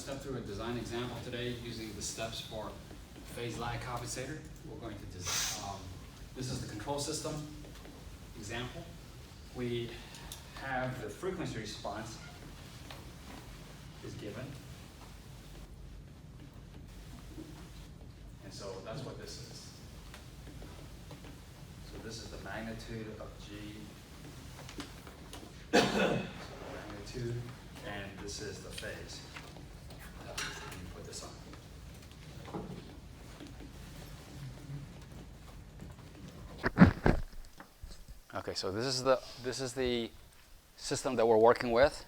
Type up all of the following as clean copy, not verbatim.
step through a design example today using the steps for phase lag compensator. We're going to this is the control system example. We have the frequency response is given. And so that's what this is. So this is the magnitude of G. Magnitude, and this is the phase. Let me put this on. Okay, so this is the system that we're working with.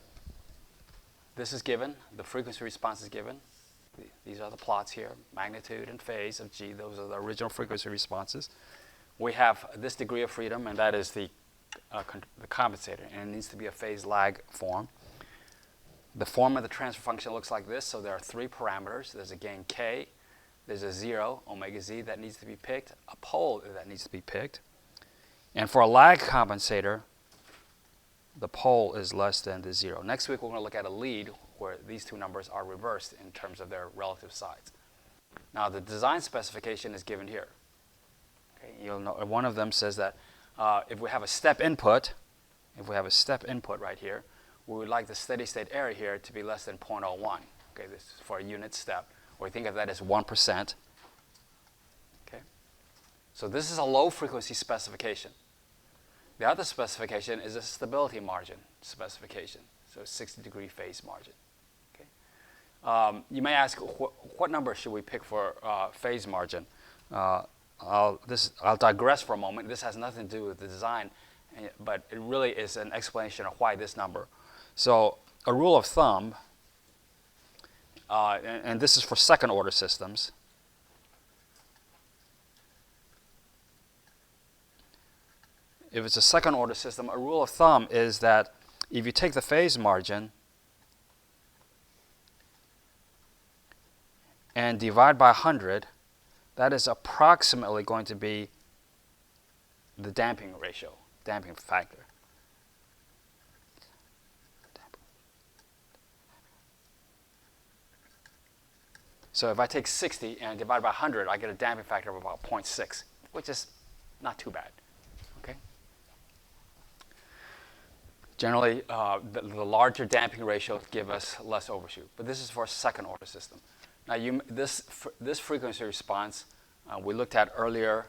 This is given. The frequency response is given. These are the plots here, magnitude and phase of G. Those are the original frequency responses. We have this degree of freedom, and that is the compensator, and it needs to be a phase lag form. The form of the transfer function looks like this. So there are three parameters. There's a gain K, there's a 0, omega Z, that needs to be picked, a pole that needs to be picked. And for a lag compensator, the pole is less than the 0. Next week, we're going to look at a lead where these two numbers are reversed in terms of their relative sides. Now, the design specification is given here. Okay, you'll know one of them says that if we have a step input, right here, we would like the steady state error here to be less than 0.01. Okay, this is for a unit step. Or think of that as 1%. Okay, so this is a low frequency specification. The other specification is a stability margin specification, so 60-degree phase margin. Okay, you may ask, what number should we pick for phase margin? I'll digress for a moment. This has nothing to do with the design, but it really is an explanation of why this number. So a rule of thumb, and this is for second order systems. If it's a second order system, a rule of thumb is that if you take the phase margin and divide by 100, that is approximately going to be the damping ratio, damping factor. So if I take 60 and divide by 100, I get a damping factor of about 0.6, which is not too bad. Okay. Generally, the larger damping ratios give us less overshoot, but this is for a second order system. Now, this frequency response we looked at earlier,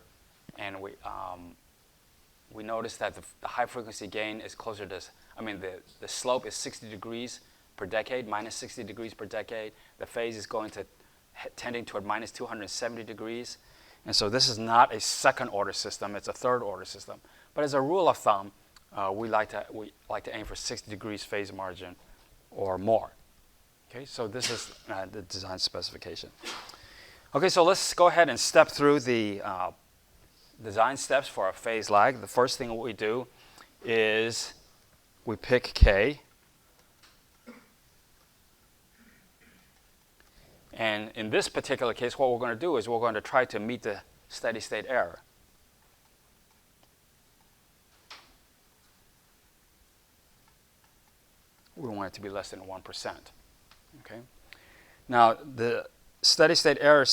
and we noticed that the high frequency gain is closer to, the slope is 60 degrees per decade, minus 60 degrees per decade. The phase is going to tending toward minus 270 degrees. And so this is not a second order system, it's a third order system. But as a rule of thumb, we like to aim for 60 degrees phase margin or more. Okay, so this is the design specification. Okay, so let's go ahead and step through the design steps for a phase lag. The first thing we do is we pick K. And in this particular case, what we're going to do is we're going to try to meet the steady state error. We want it to be less than 1%. Okay. Now, the steady state error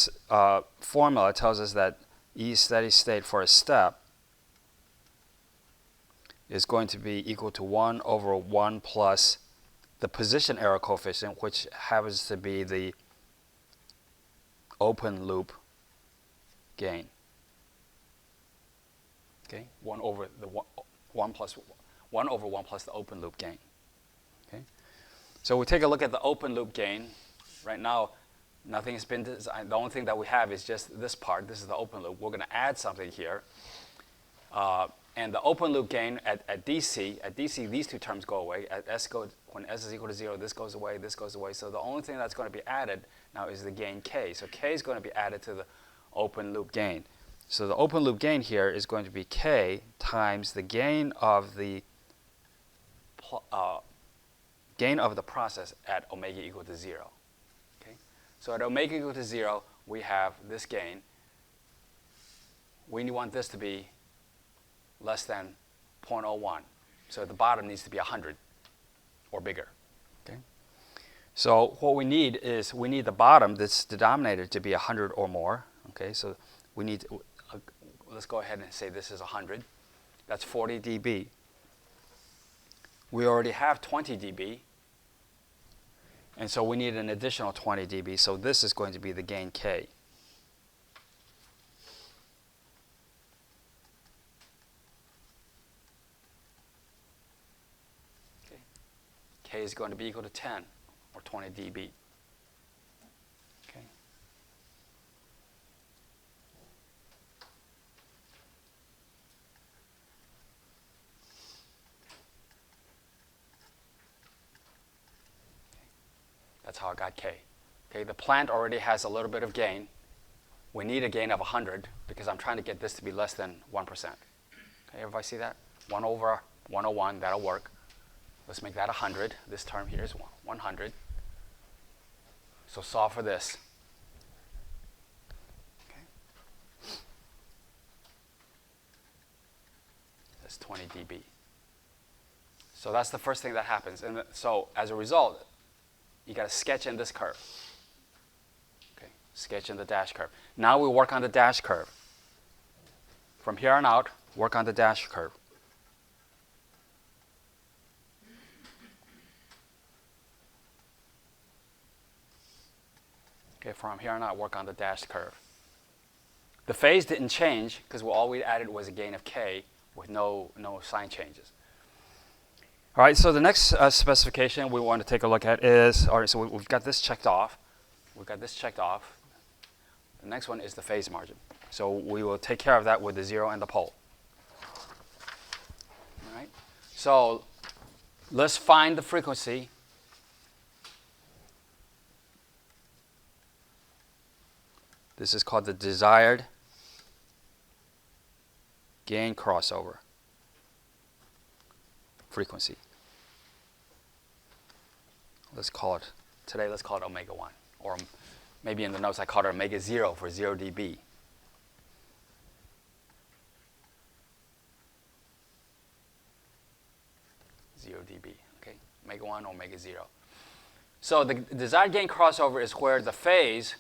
formula tells us that E steady state for a step is going to be equal to 1 over 1 plus the position error coefficient, which happens to be the open loop gain. Okay, 1 over 1 plus the open loop gain. Okay, so we take a look at the open loop gain. Right now, nothing has been designed. The only thing that we have is just this part. This is the open loop. We're going to add something here, and the open loop gain at DC, these two terms go away. When S is equal to 0, this goes away, this goes away. So the only thing that's going to be added now is the gain K. So K is going to be added to the open loop gain. So the open loop gain here is going to be K times the gain of the process at omega equal to 0. Okay? So at omega equal to 0, we have this gain. We want this to be less than 0.01. So the bottom needs to be 100 or bigger. Okay? So what we need is we need the bottom, this denominator, to be 100 or more. Okay, so we need to, let's go ahead and say this is 100. That's 40 dB. We already have 20 dB, and so we need an additional 20 dB. So this is going to be the gain K. Okay. K is going to be equal to 10 or 20 dB. Okay. That's how I got K. Okay, the plant already has a little bit of gain. We need a gain of 100 because I'm trying to get this to be less than 1%. Okay, everybody see that? 1 over 101, that'll work. Let's make that 100. This term here is 100. So solve for this. Okay. That's 20 dB. So that's the first thing that happens. And so as a result, you got to sketch in this curve. Okay, sketch in the dash curve. Now we work on the dash curve. From here on out, work on the dash curve. Okay, from here on out, work on the dash curve. The phase didn't change because all we added was a gain of K with no sign changes. All right, so the next specification we want to take a look at is, all right, so we've got this checked off. We've got this checked off. The next one is the phase margin. So we will take care of that with the 0 and the pole. All right, so let's find the frequency. This is called the desired gain crossover frequency. Let's call it, today let's call it omega 1. Or maybe in the notes I call it omega 0 for 0 dB. Okay, omega 1, omega 0. So the desired gain crossover is where the phase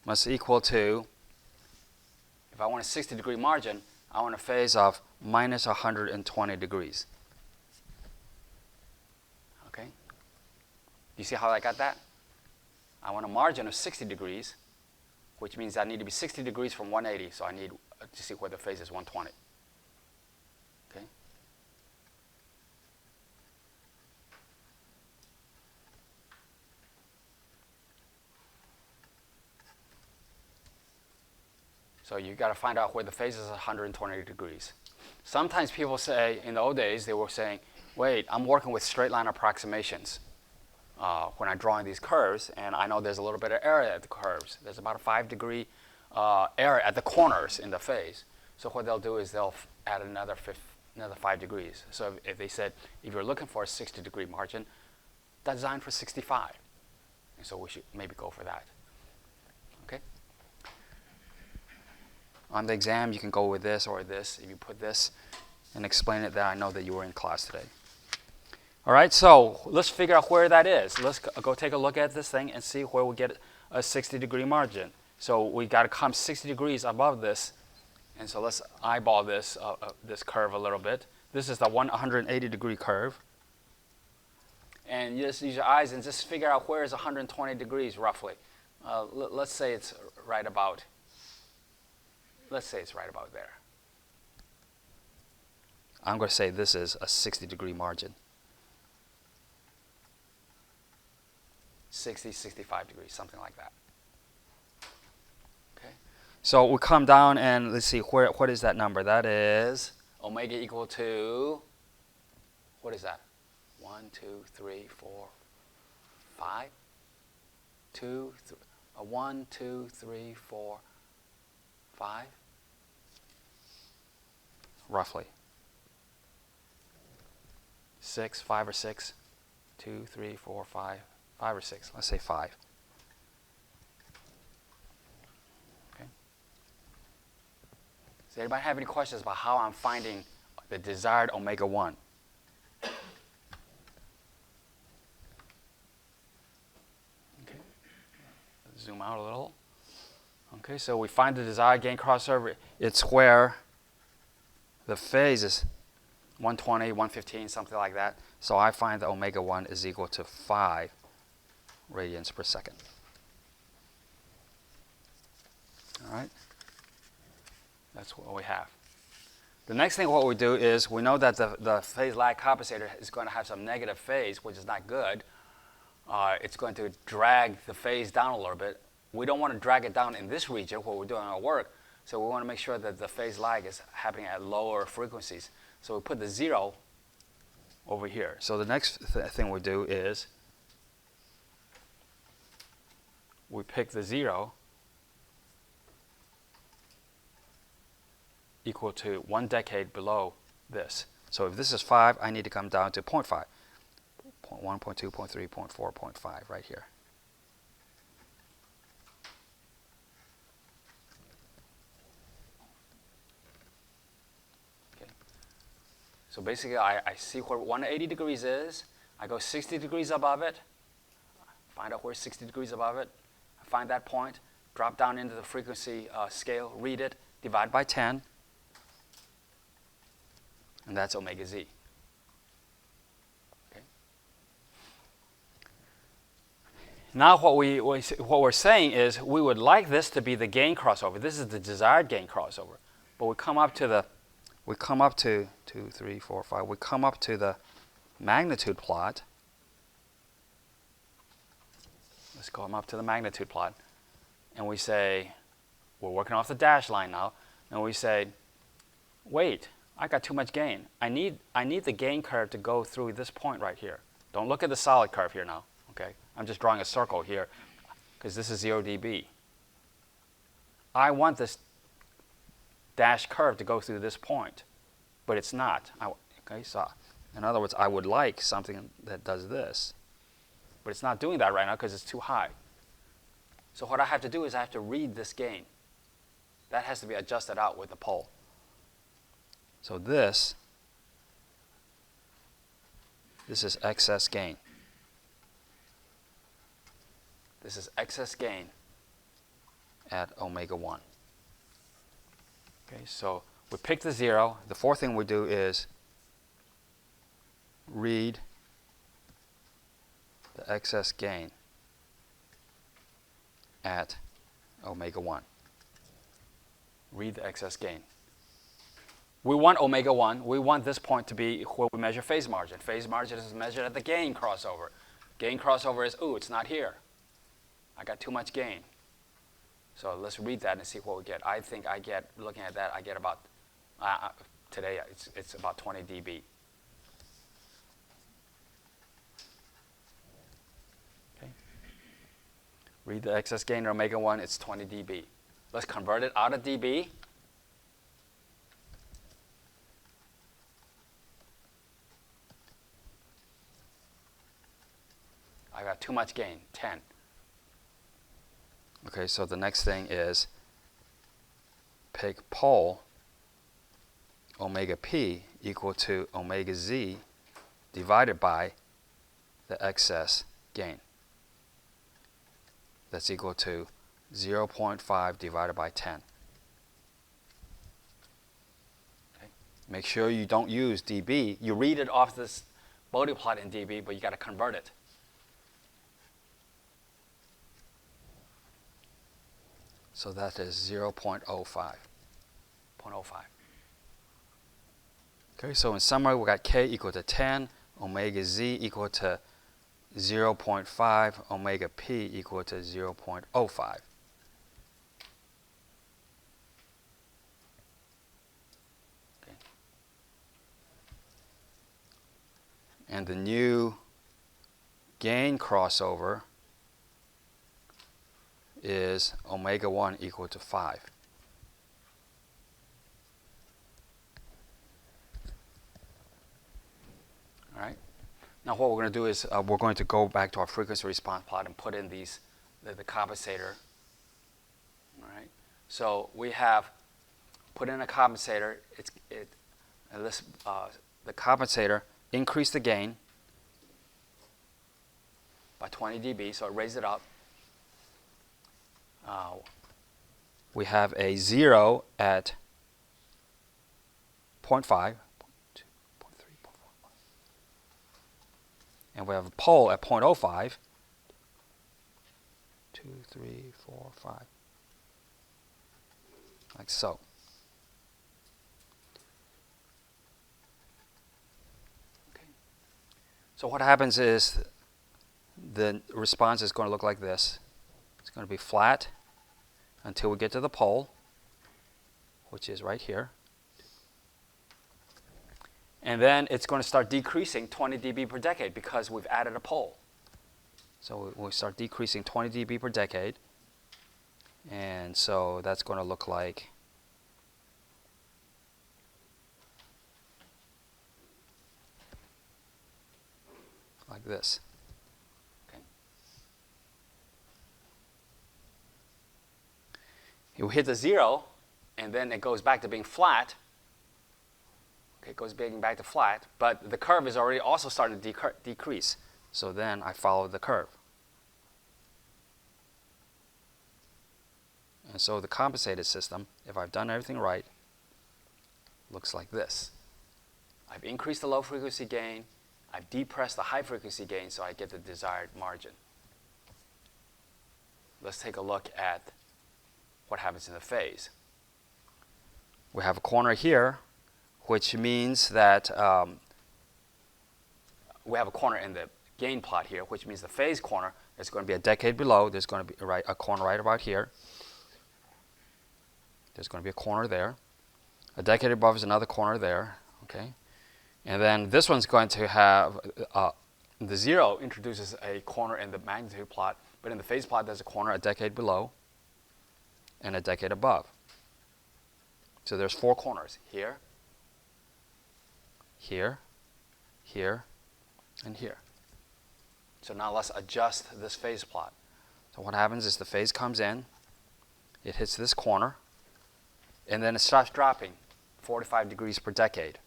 must equal to, if I want a 60-degree margin, I want a phase of minus 120 degrees. Okay? You see how I got that? I want a margin of 60 degrees, which means I need to be 60 degrees from 180, so I need to see where the phase is 120. Okay? So you got to find out where the phase is 120 degrees. Sometimes people say, in the old days, they were saying, wait, I'm working with straight line approximations when I'm drawing these curves, and I know there's a little bit of error at the curves. There's about a 5-degree error at the corners in the phase. So what they'll do is they'll add another 5 degrees. So if they said, if you're looking for a 60-degree margin, design for 65. And so we should maybe go for that. Okay? On the exam, you can go with this or this. If you put this and explain it, then I know that you were in class today. All right, so let's figure out where that is. Let's go take a look at this thing and see where we get a 60-degree margin. So we got to come 60 degrees above this. And so let's eyeball this, this curve a little bit. This is the 180-degree curve. And you just use your eyes and just figure out where is 120 degrees roughly. Let's say it's right about. Let's say it's right about there. I'm going to say this is a 60-degree margin. 60, 65 degrees, something like that. Okay. So we come down and let's see, what is that number? That is omega equal to, what is that? 1, 2, 3, 4, 5? 1, 2, 3, 4, 5? Roughly. 6, 5 or 6? 2, 3, 4, 5. 5 or 6. Let's say 5. Okay. Does anybody have any questions about how I'm finding the desired omega 1? zoom out a little. Okay, so we find the desired gain crossover. It's where the phase is 120, 115, something like that. So I find that omega 1 is equal to 5 radians per second. All right, that's what we have. The next thing what we do is we know that the phase lag compensator is going to have some negative phase, which is not good. It's going to drag the phase down a little bit. We don't want to drag it down in this region where we're doing our work, so we want to make sure that the phase lag is happening at lower frequencies. So we put the 0 over here. So the next thing we do is we pick the 0 equal to 1 decade below this. So if this is 5, I need to come down to 0.5. 0.1, 0.2, 0.3, 0.4, 0.5 right here. Okay. So basically I see where 180 degrees is. I go 60 degrees above it. Find out where 60 degrees above it. I find that point. Drop down into the frequency scale. Read it. Divide by 10. And that's omega z. Okay. Now what we're saying is we would like this to be the gain crossover. This is the desired gain crossover. But we come up to 2, 3, 4, 5. We come up to the magnitude plot. Let's come up to the magnitude plot. And we say, we're working off the dashed line now. And we say, wait, I got too much gain. I need the gain curve to go through this point right here. Don't look at the solid curve here now. Okay, I'm just drawing a circle here because this is 0 dB. I want this dashed curve to go through this point, but it's not. Okay, so in other words, I would like something that does this, but it's not doing that right now because it's too high. So what I have to do is I have to read this gain. That has to be adjusted out with the pole. So this is excess gain. This is excess gain at omega 1. Okay, so we pick the 0. The fourth thing we do is read the excess gain at omega 1. Read the excess gain. We want omega 1. We want this point to be where we measure phase margin. Phase margin is measured at the gain crossover. Gain crossover is, ooh, it's not here. I got too much gain. So let's read that and see what we get. I think I get, looking at that, I get about, today it's about 20 dB. Okay. Read the excess gain at omega 1, it's 20 dB. Let's convert it out of dB. I got too much gain, 10. Okay, so the next thing is pick pole omega p equal to omega z divided by the excess gain. That's equal to 0.5 divided by 10. Okay. Make sure you don't use dB. You read it off this Bode plot in dB, but you got to convert it. So that is 0.05. 0.05. Okay, so in summary, we got k equal to 10, omega z equal to 0.5, omega p equal to 0.05. Okay. And the new gain crossover is omega 1 equal to 5. All right. Now what we're going to do is we're going to go back to our frequency response plot and put in these the compensator. All right. So we have put in a compensator. The compensator increased the gain by 20 dB, so it raised it up. we have a 0 at 0.5, 0.2, 0.3, 0.4, and we have a pole at 0.05, 2, 3, 4, 5, like so. Okay. So what happens is the response is going to look like this. It's going to be flat until we get to the pole, which is right here. And then it's going to start decreasing 20 dB per decade because we've added a pole. So we start decreasing 20 dB per decade. And so that's going to look like this. Okay. You hit the 0, and then it goes back to being flat. Okay, it goes back to flat, but the curve is already also starting to decrease. So then I follow the curve. And so the compensated system, if I've done everything right, looks like this. I've increased the low frequency gain, I've depressed the high frequency gain so I get the desired margin. Let's take a look at what happens in the phase. We have a corner here, which means that we have a corner in the gain plot here, which means the phase corner is going to be a decade below. There's going to be a corner right about here. There's going to be a corner there. A decade above is another corner there. Okay, and then this one's going to have the 0 introduces a corner in the magnitude plot, but in the phase plot there's a corner a decade below and a decade above. So there's 4 corners here, here, here, and here. So now let's adjust this phase plot. So what happens is the phase comes in, it hits this corner, and then it starts dropping 45 degrees per decade,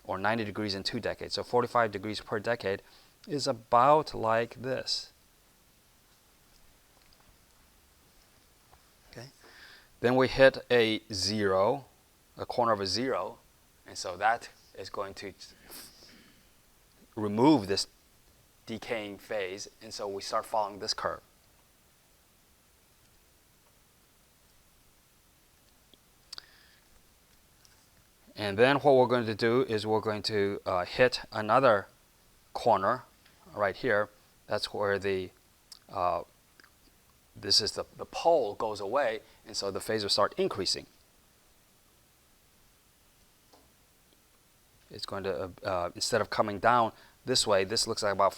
or 90 degrees in 2 decades. So 45 degrees per decade is about like this. Okay. Then we hit a 0, a corner of a 0, and so that is going to remove this decaying phase, and so we start following this curve. And then what we're going to do is we're going to hit another corner right here. That's where the this is the pole goes away, and so the phase will start increasing. It's going to instead of coming down this way, this looks like about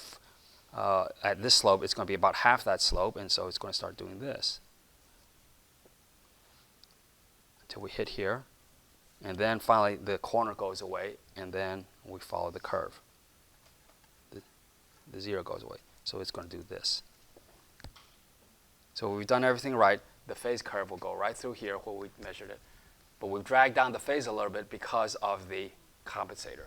at this slope, it's going to be about half that slope, and so it's going to start doing this until we hit here. And then finally the corner goes away, and then we follow the curve. The 0 goes away. So it's going to do this. So we've done everything right. The phase curve will go right through here where we measured it. But we've dragged down the phase a little bit because of the compensator.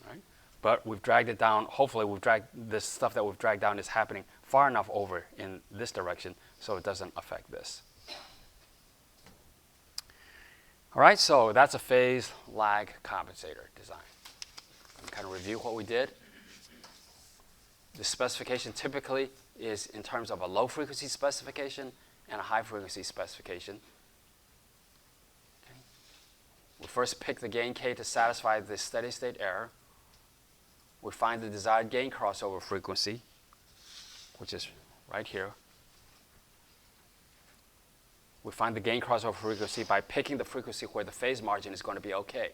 All right? But we've dragged it down. Hopefully this stuff that we've dragged down is happening far enough over in this direction so it doesn't affect this. All right, so that's a phase lag compensator design. And kind of review what we did. The specification typically is in terms of a low frequency specification and a high frequency specification. Okay. We first pick the gain K to satisfy the steady state error. We find the desired gain crossover frequency, which is right here. We find the gain crossover frequency by picking the frequency where the phase margin is going to be okay.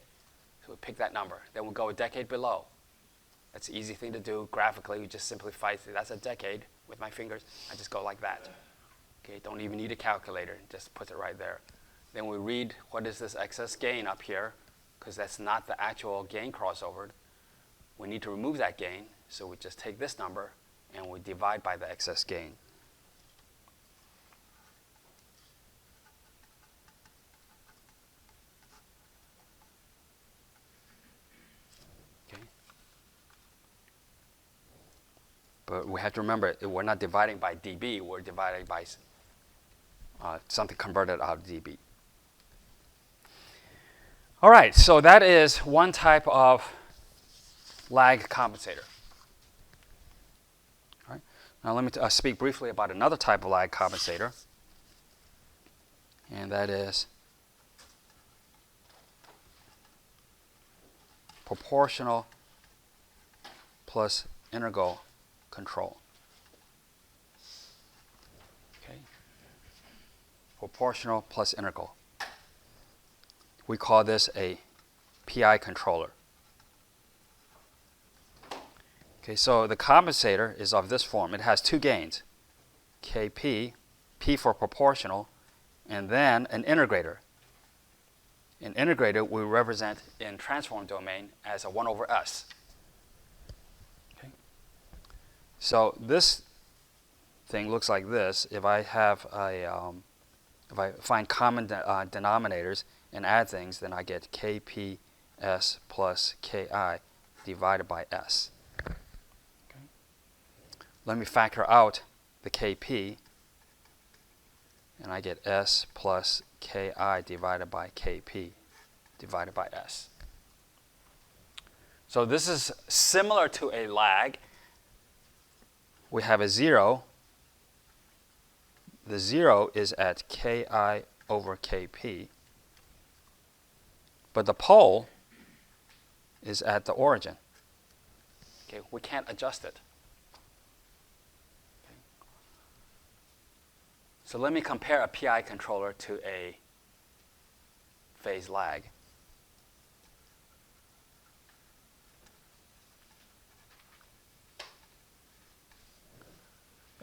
So we pick that number. Then we go a decade below. That's an easy thing to do graphically. We just simplify it. That's a decade with my fingers. I just go like that. Okay, don't even need a calculator. Just put it right there. Then we read what is this excess gain up here, because that's not the actual gain crossover. We need to remove that gain, so we just take this number and we divide by the excess gain. Okay. But we have to remember, we're not dividing by dB, we're dividing by something converted out of dB. All right, so that is one type of lag compensator. All right. Now let me speak briefly about another type of lag compensator, and that is proportional plus integral control. Okay. Proportional plus integral. We call this a PI controller. Okay, so the compensator is of this form. It has two gains, Kp, P for proportional, and then an integrator. An integrator we represent in transform domain as a 1 over S. Okay. So this thing looks like this. If I have if I find common denominators and add things, then I get Kps plus Ki divided by S. Okay. Let me factor out the Kp, and I get S plus Ki divided by Kp divided by S. So this is similar to a lag. We have a 0. The 0 is at Ki over Kp, but the pole is at the origin. Okay, we can't adjust it. Okay. So let me compare a PI controller to a phase lag.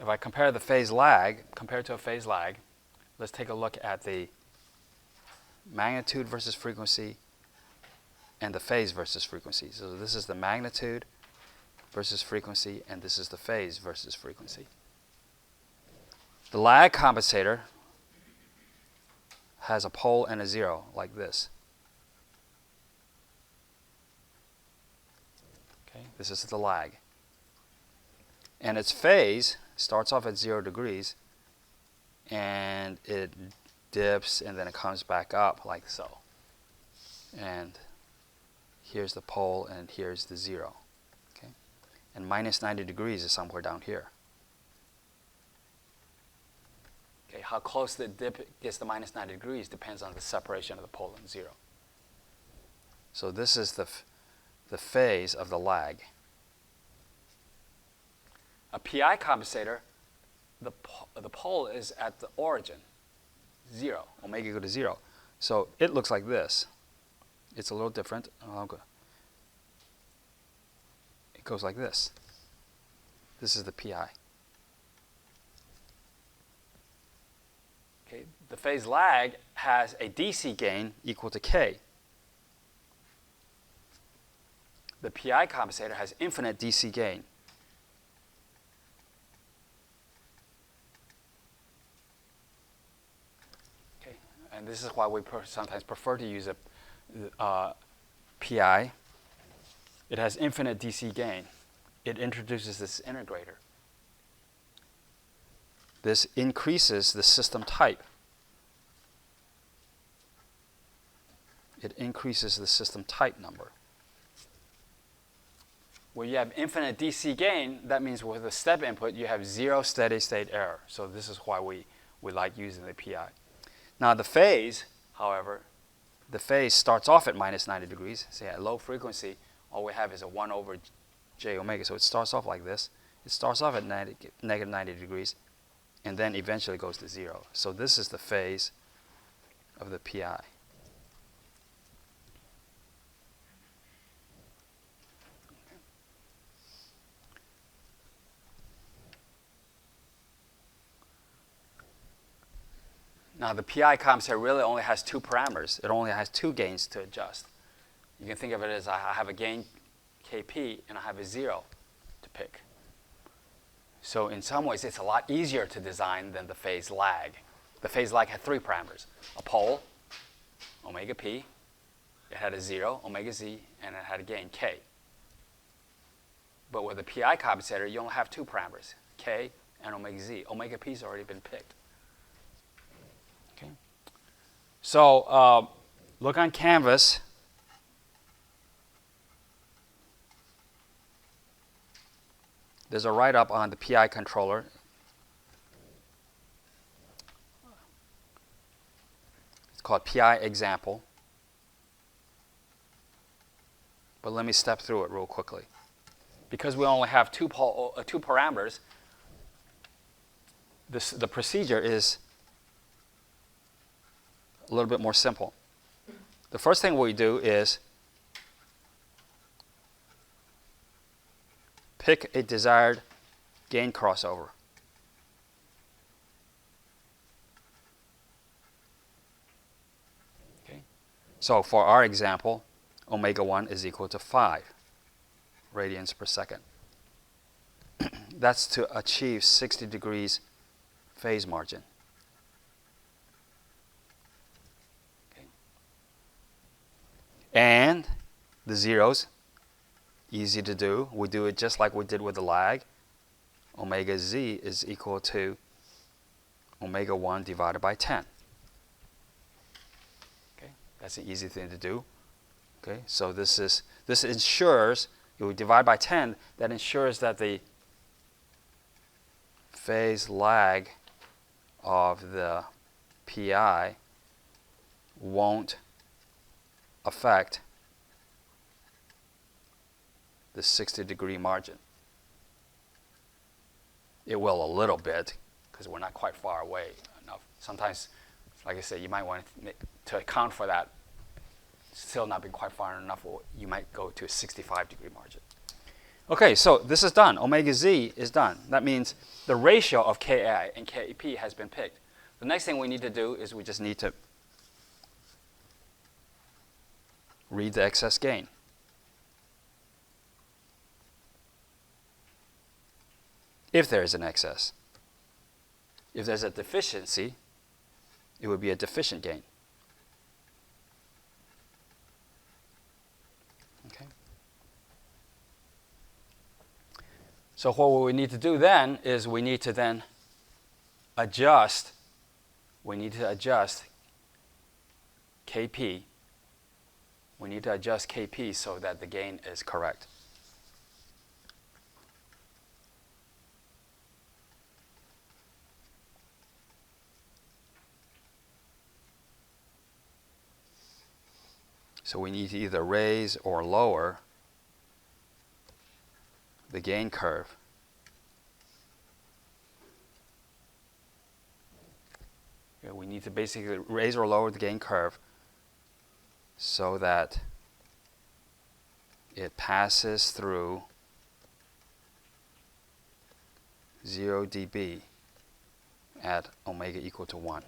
If I compare the phase lag compared to a phase lag, let's take a look at the magnitude versus frequency and the phase versus frequency. So this is the magnitude versus frequency, and this is the phase versus frequency. The lag compensator has a pole and a 0 like this. Okay, this is the lag. And its phase starts off at 0 degrees, and it dips, and then it comes back up like so. And here's the pole, and here's the 0. Okay? And minus 90 degrees is somewhere down here. Okay, how close the dip gets to minus 90 degrees depends on the separation of the pole and 0. So this is the phase of the lag. A PI compensator, the pole is at the origin, 0, omega equal to 0. So it looks like this. It's a little different. It goes like this. This is the PI. Okay, the phase lag has a DC gain equal to K. The PI compensator has infinite DC gain. And this is why we sometimes prefer to use a PI. It has infinite DC gain. It introduces this integrator. This increases the system type. It increases the system type number. When you have infinite DC gain, that means with a step input, you have 0 steady state error. So this is why we like using the PI. Now the phase, however, the phase starts off at minus 90 degrees. So at low frequency, all we have is a 1 over j omega. So it starts off like this. It starts off at negative 90 degrees, and then eventually goes to 0. So this is the phase of the PI. Now the PI compensator really only has 2 parameters. It only has 2 gains to adjust. You can think of it as I have a gain Kp and I have a 0 to pick. So in some ways it's a lot easier to design than the phase lag. The phase lag had 3 parameters. A pole, omega p, it had a 0, omega z, and it had a gain K. But with the PI compensator, you only have two parameters, K and omega Z. Omega P has already been picked. Okay. So look on Canvas. There's a write-up on the PI controller. It's called PI example. But let me step through it real quickly. Because we only have two parameters, the procedure is a little bit more simple. The first thing we do is pick a desired gain crossover. Okay. So for our example, omega 1 is equal to 5 radians per second. That's to achieve 60 degrees phase margin. Okay. And the zeros, easy to do. We do it just like we did with the lag. Omega Z is equal to omega 1 divided by 10. Okay, that's an easy thing to do. Okay, so this ensures, you divide by 10, that ensures that the phase lag of the PI won't affect the 60-degree margin. It will a little bit, because we're not quite far away enough. Sometimes, like I said, you might want to account for that still not being quite far enough, or you might go to a 65-degree margin. Okay, so this is done. Omega Z is done. That means the ratio of Ki and Kp has been picked. The next thing we need to do is we just need to read the excess gain. If there is an excess. If there's a deficiency, it would be a deficient gain. Okay. So what we need to do then is we need to then adjust. We need to adjust Kp. We need to adjust Kp so that the gain is correct. So we need to either raise or lower the gain curve. Okay, we need to basically raise or lower the gain curve so that it passes through 0 dB at omega equal to 1.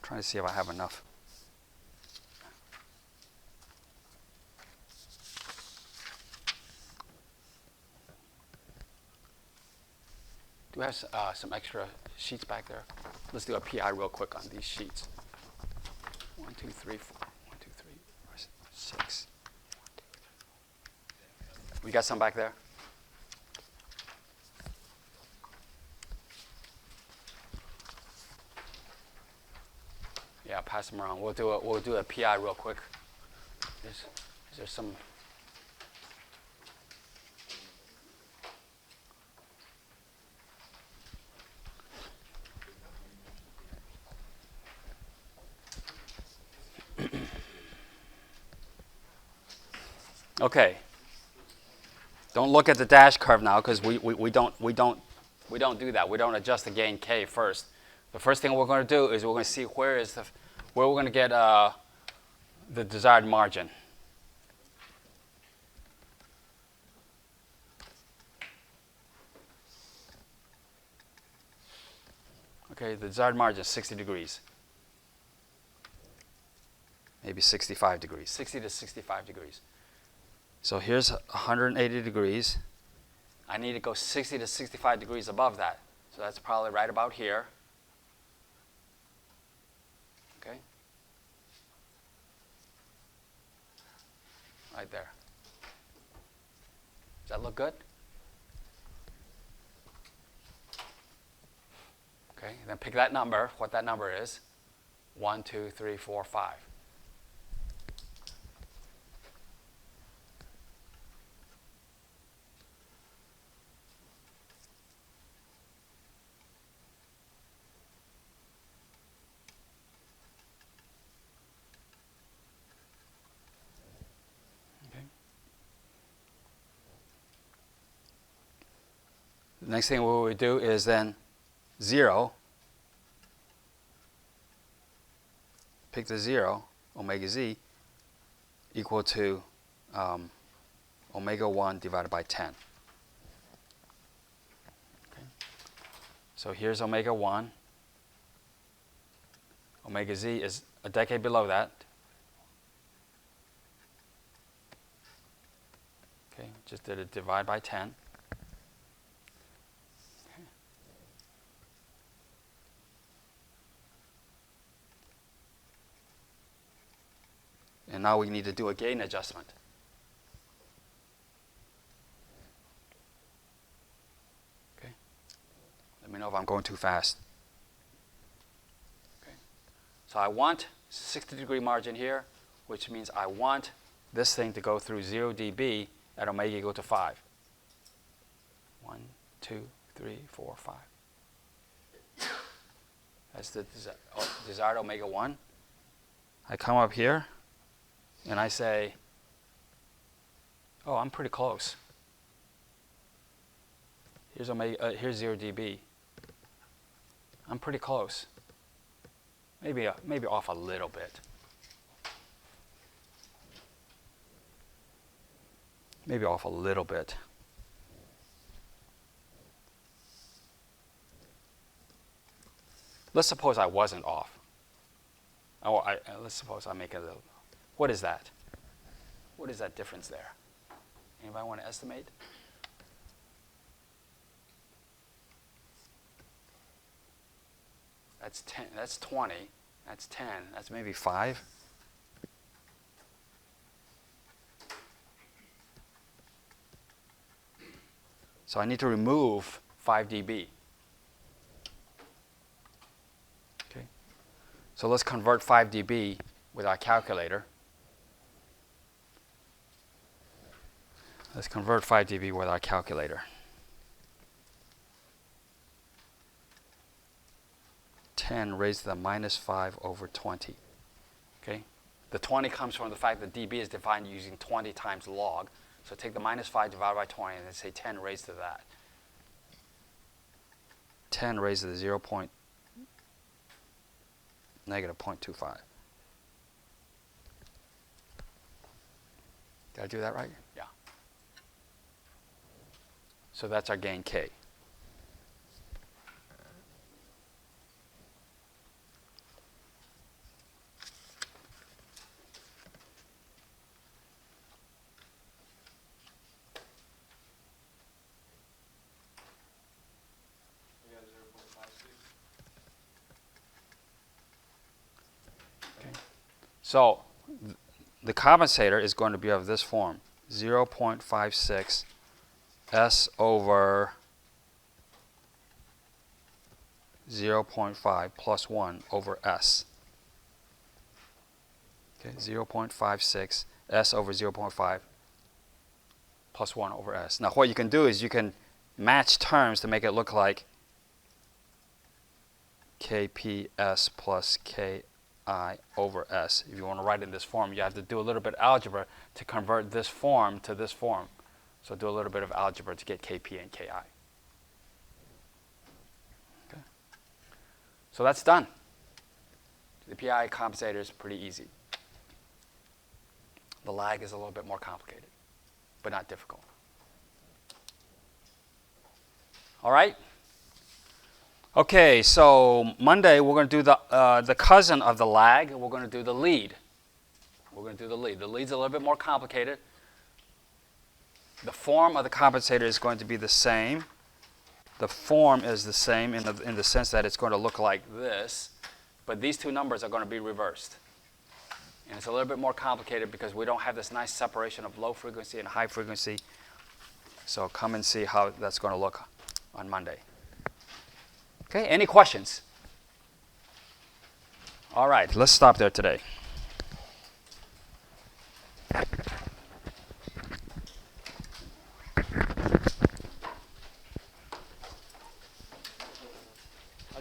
Trying to see if I have enough. Do we have some extra sheets back there? Let's do a PI real quick on these sheets. 1, 2, 3, 4. 1, 2, 3, 4, 6. We got some back there? Yeah, pass them around. We'll do a PI real quick. Is there some? Okay. Don't look at the dash curve now, because we don't do that. We don't adjust the gain K first. The first thing we're going to do is we're going to see where we're going to get the desired margin. Okay, the desired margin is 60 degrees. Maybe 65 degrees, 60 to 65 degrees. So here's 180 degrees. I need to go 60 to 65 degrees above that. So that's probably right about here. right there. Does that look good? Okay, then pick that number, what that number is. 1, 2, 3, 4, 5. Okay. The next thing we would do is then 0. Pick the 0, omega z, equal to omega 1 divided by 10. Okay. So here's omega 1. Omega z is a decade below that. Okay, just did a divide by 10. Okay. And now we need to do a gain adjustment. Okay. Let me know if I'm going too fast. Okay. So I want 60-degree margin here, which means I want this thing to go through 0 dB at omega equal to 5. 1, 2, 3, 4, 5. That's the desired omega 1. I come up here and I say, oh, I'm pretty close. Here's here's 0 dB. I'm pretty close. Maybe off a little bit. Maybe off a little bit. Let's suppose I wasn't off. Oh, let's suppose I make a little. What is that? What is that difference there? Anybody want to estimate? That's 10. That's 20. That's 10. That's maybe 5. So I need to remove 5 dB. Okay. So let's convert 5 dB with our calculator. Let's convert 5 dB with our calculator. 10 raised to the minus 5 over 20. Okay? The 20 comes from the fact that dB is defined using 20 times log. So take the minus 5 divided by 20 and then say 10 raised to that. 10 raised to the negative 0.25. Did I do that right? Yeah. So that's our gain K. So the compensator is going to be of this form, 0.56 S over 0.5 plus 1 over S. Okay, 0.56 S over 0.5 plus 1 over S. Now what you can do is you can match terms to make it look like KPS plus KI over S. If you want to write it in this form, you have to do a little bit of algebra to convert this form to this form. So do a little bit of algebra to get KP and KI. Okay. So that's done. The PI compensator is pretty easy. The lag is a little bit more complicated, but not difficult. All right? Okay, so Monday we're going to do the cousin of the lag. We're going to do the lead. We're going to do the lead. The lead's a little bit more complicated. The form of the compensator is going to be the same. The form is the same in the sense that it's going to look like this, but these two numbers are going to be reversed. And it's a little bit more complicated because we don't have this nice separation of low frequency and high frequency. So come and see how that's going to look on Monday. Okay, any questions? All right, let's stop there today. I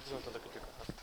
just want to look at your graph.